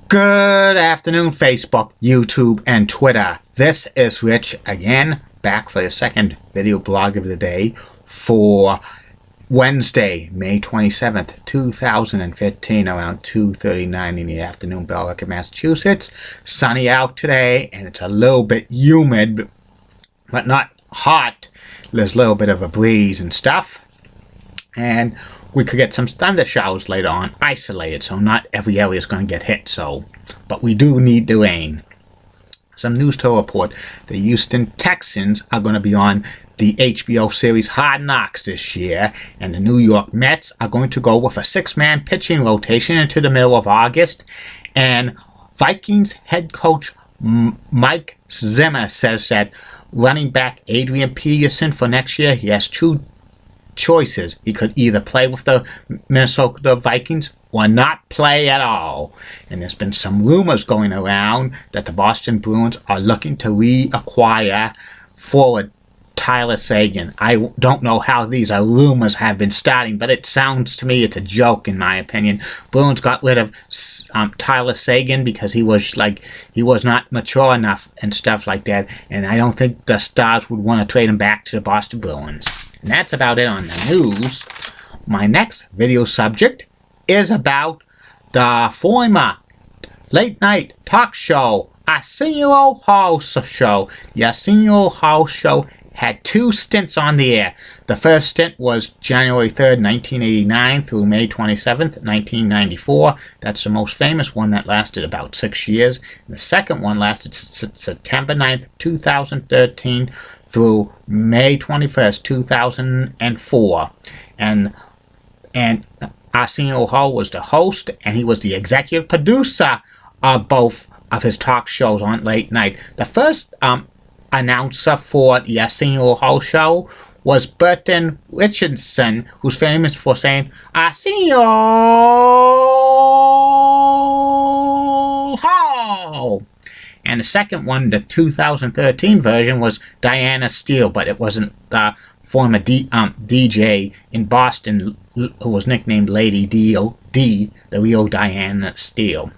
Good afternoon, Facebook, YouTube, and Twitter. This is Rich again, back for the second video blog of the day for Wednesday, May 27th, 2015, around 2:39 in the afternoon, Belleville, Massachusetts. Sunny out today, and it's a little bit humid, but not hot. There's a little bit of a breeze and stuff. And we could get some thunder showers later on, isolated, so not every area is going to get hit. But we do need the rain. Some news to report. The Houston Texans are going to be on the HBO series Hard Knocks this year, and the New York Mets are going to go with a six-man pitching rotation into the middle of August. And Vikings head coach Mike Zimmer says that running back Adrian Peterson for next year, he has two choices. He could either play with the Minnesota Vikings or not play at all. And there's been some rumors going around that the Boston Bruins are looking to reacquire forward Tyler Seguin. I don't know how these rumors have been starting, but it sounds to me it's a joke in my opinion. Bruins got rid of Tyler Seguin because he was not mature enough and stuff like that, and I don't think the Stars would want to trade him back to the Boston Bruins. And that's about it on the news. My next video subject is about the former late-night talk show, Arsenio Hall Show. The Arsenio Hall Show had two stints on the air. The first stint was January 3rd, 1989 through May 27th, 1994. That's the most famous one that lasted about 6 years. The second one lasted September 9th, 2013 through May 21st, 2004. And Arsenio Hall was the host, and he was the executive producer of both of his talk shows on late night. The first announcer for the Arsenio Hall Show was Burton Richardson, who's famous for saying, Arsenio Hall! And the second one, the 2013 version, was Diana Steele, but it wasn't the former DJ in Boston who was nicknamed Lady D, the real Diana Steele.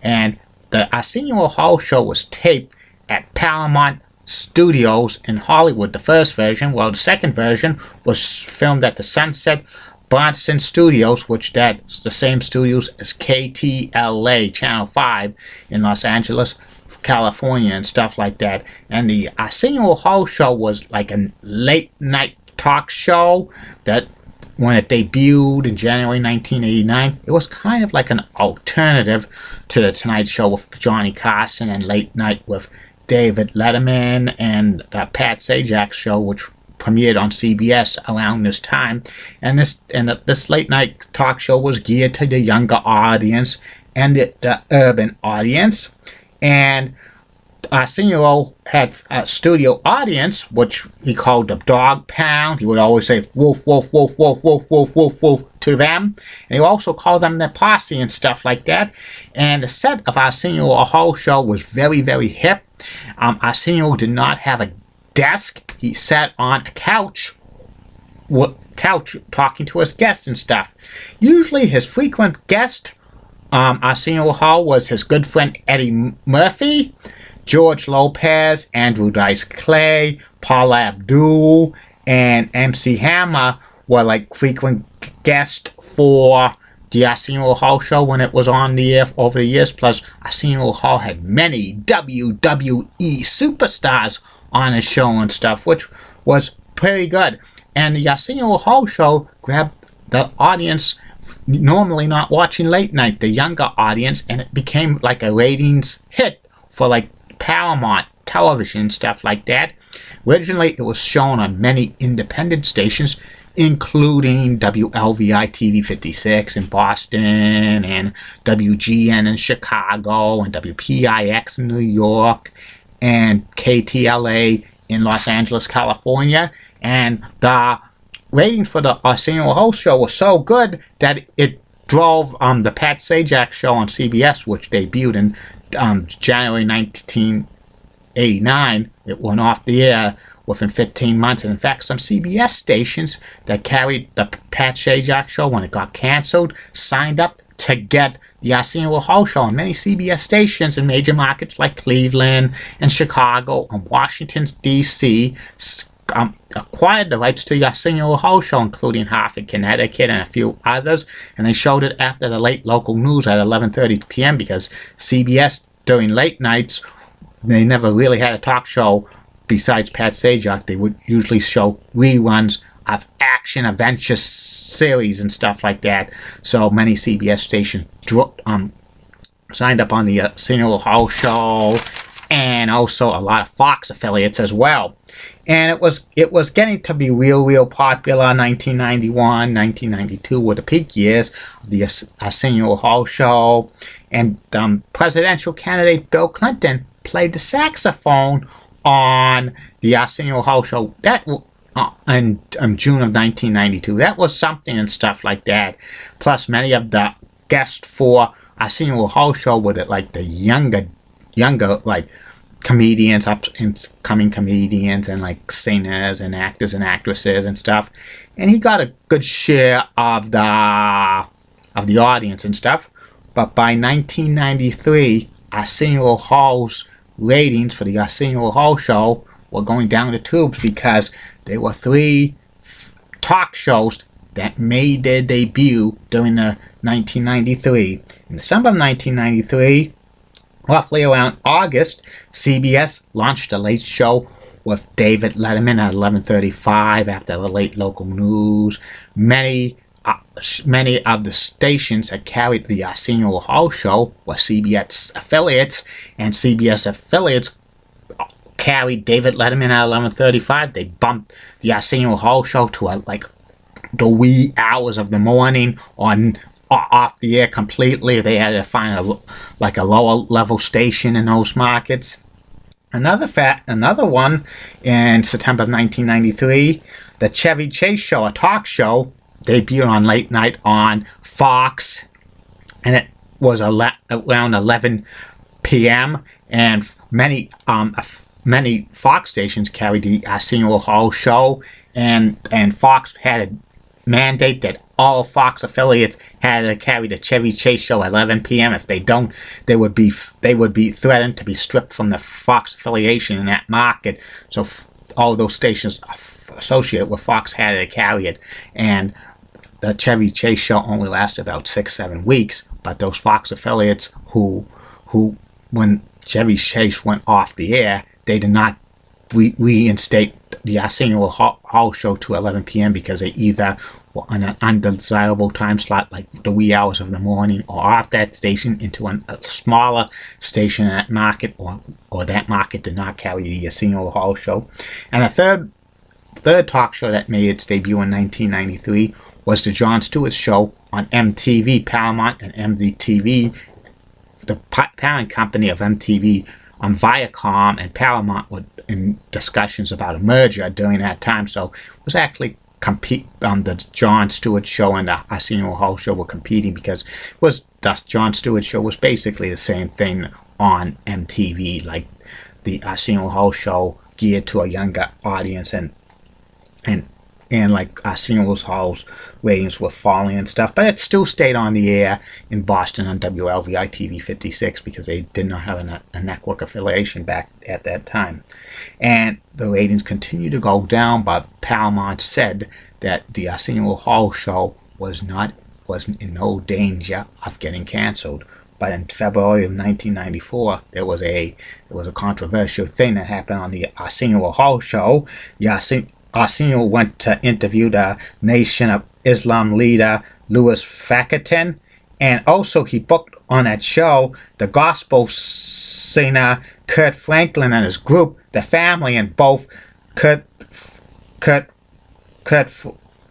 And the Arsenio Hall Show was taped at Paramount Studios in Hollywood, the first version. Well, the second version was filmed at the Sunset Bronson Studios, which that's the same studios as KTLA Channel 5 in Los Angeles, California, and stuff like that. And the Arsenio Hall Show was like a late night talk show that when it debuted in January 1989, it was kind of like an alternative to the Tonight Show with Johnny Carson and Late Night with David Letterman and Pat Sajak Show, which premiered on CBS around this time. And this late night talk show was geared to the younger audience and the urban audience. And Arsenio had a studio audience, which he called the dog pound. He would always say woof, woof, woof, woof, woof, woof, woof, woof to them. And he would also call them the posse and stuff like that. And the set of Arsenio Hall Show was very, very hip. Arsenio did not have a desk. He sat on a couch talking to his guests and stuff. Usually his frequent guest, Arsenio Hall, was his good friend Eddie Murphy, George Lopez, Andrew Dice Clay, Paula Abdul, and MC Hammer were like frequent guests for the Arsenio Hall Show when it was on the air over the years. Plus, Arsenio Hall had many WWE superstars on his show and stuff, which was pretty good. And the Arsenio Hall Show grabbed the audience normally not watching late night, the younger audience, and it became like a ratings hit for like Paramount Television, stuff like that. Originally, it was shown on many independent stations, including WLVI TV 56 in Boston, and WGN in Chicago, and WPIX in New York, and KTLA in Los Angeles, California. And the rating for the Arsenio Hall Show was so good that it drove the Pat Sajak Show on CBS, which debuted in January 1989. It went off the air within 15 months. And in fact, some CBS stations that carried the Pat Sajak Show when it got canceled signed up to get the Arsenio Hall Show on many CBS stations in major markets like Cleveland and Chicago and Washington, D.C. Acquired the rights to the Arsenio Hall Show, including Hartford, Connecticut, and a few others, and they showed it after the late local news at 11:30 p.m. because CBS, during late nights, they never really had a talk show besides Pat Sajak. They would usually show reruns of action adventure series and stuff like that. So many CBS stations signed up on the Arsenio Hall Show, and also a lot of Fox affiliates as well. And it was getting to be real popular. 1991, 1992 were the peak years of the Arsenio Hall Show, and presidential candidate Bill Clinton played the saxophone on the Arsenio Hall Show. That in June of 1992. That was something and stuff like that. Plus, many of the guests for Arsenio Hall Show were like the younger like comedians, up and coming comedians, and like singers and actors and actresses and stuff. And he got a good share of the audience and stuff. But by 1993, Arsenio Hall's ratings for the Arsenio Hall Show were going down the tubes because there were 3 talk shows that made their debut during the 1993. In December of 1993, roughly around August, CBS launched The Late Show with David Letterman at 11:35 after the late local news. Many of the stations that carried the Arsenio Hall Show were CBS affiliates, and CBS affiliates carried David Letterman at 11:35. They bumped the Arsenio Hall Show to like the wee hours of the morning on off the air completely. They had to find a lower level station in those markets. Another one in September of 1993, the Chevy Chase Show, a talk show, debuted on late night on Fox, and it was around 11 p.m. and many Fox stations carried the Arsenio Hall Show, and Fox had a mandate that all Fox affiliates had to carry the Chevy Chase Show at 11 p.m. If they don't, they would be threatened to be stripped from the Fox affiliation in that market. So all those stations associated with Fox had to carry it, and the Chevy Chase Show only lasted about 6-7 weeks. But those Fox affiliates who when Chevy Chase went off the air, they did not reinstate the Arsenio Hall Show to 11 p.m. because they either were on an undesirable time slot, like the wee hours of the morning, or off that station into a smaller station in that market, or that market did not carry the Arsenio Hall Show. And a third talk show that made its debut in 1993 was the Jon Stewart Show on MTV, Paramount, and MTV, the parent company of MTV. Viacom and Paramount were in discussions about a merger during that time, so it was actually the Jon Stewart Show and the Arsenio Hall Show were competing, because the Jon Stewart Show was basically the same thing on MTV, like the Arsenio Hall Show geared to a younger audience, and like Arsenio Hall's ratings were falling and stuff, but it still stayed on the air in Boston on WLVI TV 56 because they did not have a network affiliation back at that time. And the ratings continued to go down, but Paramount said that the Arsenio Hall Show wasn't in no danger of getting canceled. But in February of 1994, there was a controversial thing that happened on the Arsenio Hall Show. Arsenio went to interview the Nation of Islam leader Louis Farrakhan, and also he booked on that show the gospel singer Kurt Franklin and his group, The Family, and both Kurt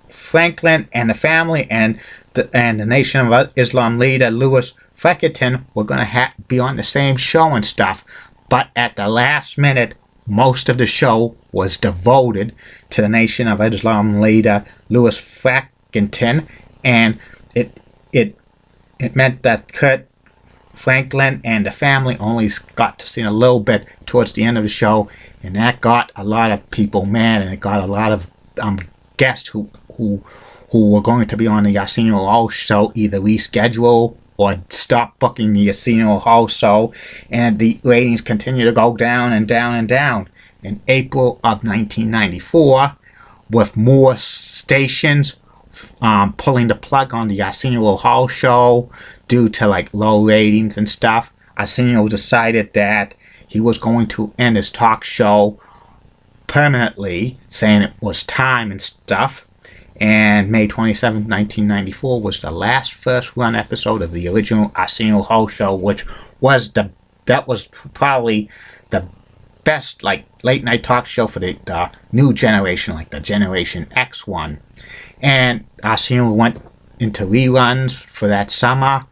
Franklin and The Family and the Nation of Islam leader Louis Farrakhan were going to be on the same show and stuff. But at the last minute, most of the show was devoted to the Nation of Islam leader Louis Farrakhan, and it meant that Kurt Franklin and The Family only got to see a little bit towards the end of the show, and that got a lot of people mad, and it got a lot of guests who were going to be on the Arsenio Hall Show either rescheduled or stopped booking the Arsenio Hall show, and the ratings continued to go down and down and down. In April of 1994, with more stations pulling the plug on the Arsenio Hall show due to like low ratings and stuff, Arsenio decided that he was going to end his talk show permanently, saying it was time and stuff. And May 27, 1994 was the last first run episode of the original Arsenio Hall show, which was that was probably the best like late night talk show for the new generation, like the Generation X one. And Arsenio went into reruns for that summer,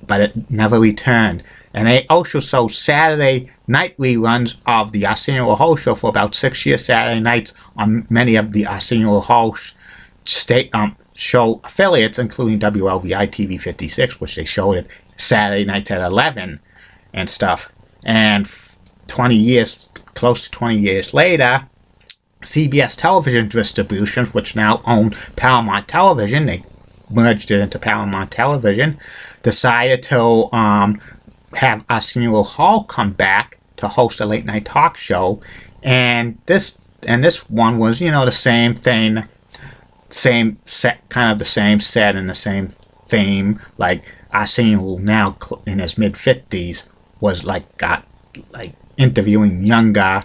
but it never returned. And they also showed Saturday night reruns of the Arsenio Hall show for about 6 years, Saturday nights, on many of the Arsenio Hall show affiliates, including WLVI TV 56, which they showed it Saturday nights at 11 and stuff. And 20 years, close to 20 years later, CBS Television Distributions, which now own Paramount Television, they merged it into Paramount Television, decided to have Arsenio Hall come back to host a late night talk show, and this one was, you know, the same thing, same set, kind of the same set and the same theme. Like Arsenio, now in his mid-50s, was like interviewing younger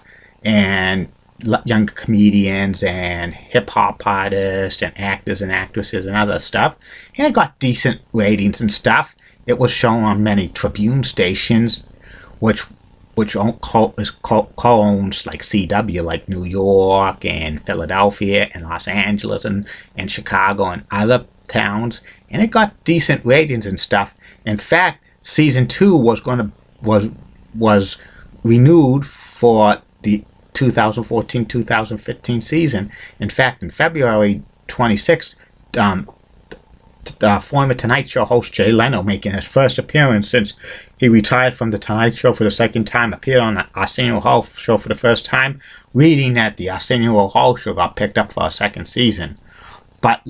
comedians and hip-hop artists and actors and actresses and other stuff, and it got decent ratings and stuff. It was shown on many Tribune stations, which co-owns like CW, like New York and Philadelphia and Los Angeles and Chicago and other towns, and it got decent ratings and stuff. In fact, season 2 was renewed for the 2014-2015 season. In fact, in February 26th, the former Tonight Show host Jay Leno, making his first appearance since he retired from the Tonight Show for the second time, appeared on the Arsenio Hall show for the first time, reading that the Arsenio Hall show got picked up for a second season. But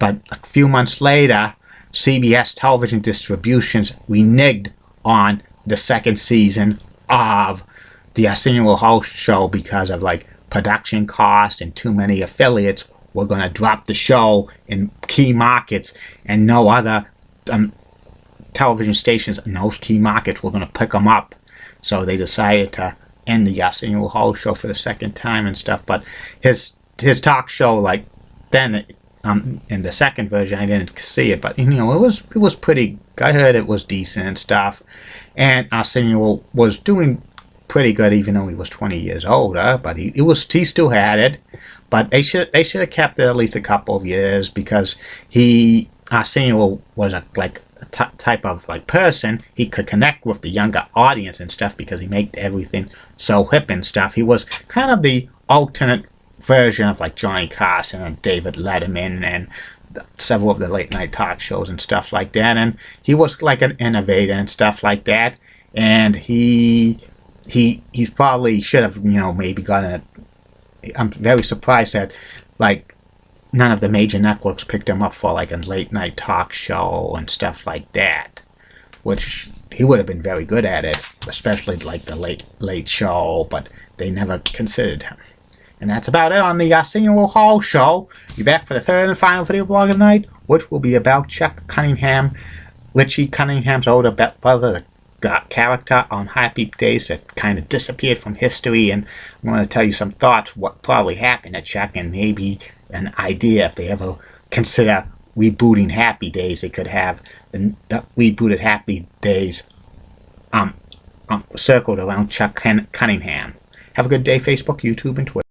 a few months later, CBS Television Distributions reneged on the second season of the Arsenio Hall show because of like production costs, and too many affiliates were going to drop the show in key markets, and no other television stations in those key markets were going to pick them up. So they decided to end the Arsenio Hall show for the second time and stuff. But his talk show, like then in the second version, I didn't see it, but you know, it was pretty. I heard it was decent and stuff, and Arsenio was doing pretty good, even though he was 20 years older. But he still had it. But they should have kept it at least a couple of years, because Arsenio was a type of like person. He could connect with the younger audience and stuff because he made everything so hip and stuff. He was kind of the alternate version of like Johnny Carson and David Letterman and several of the late night talk shows and stuff like that. And he was like an innovator and stuff like that. And he probably should have, you know, maybe gotten a. I'm very surprised that like none of the major networks picked him up for like a late night talk show and stuff like that, which he would have been very good at it, especially like the late show, but they never considered him. And that's about it on the Arsenio Hall show. Be back for the third and final video blog of the night, which will be about Chuck Cunningham, Richie Cunningham's older brother, character on Happy Days that kind of disappeared from history. And I'm going to tell you some thoughts what probably happened to Chuck, and maybe an idea if they ever consider rebooting Happy Days, they could have the rebooted Happy Days circled around Chuck Cunningham. Have a good day, Facebook, YouTube, and Twitter.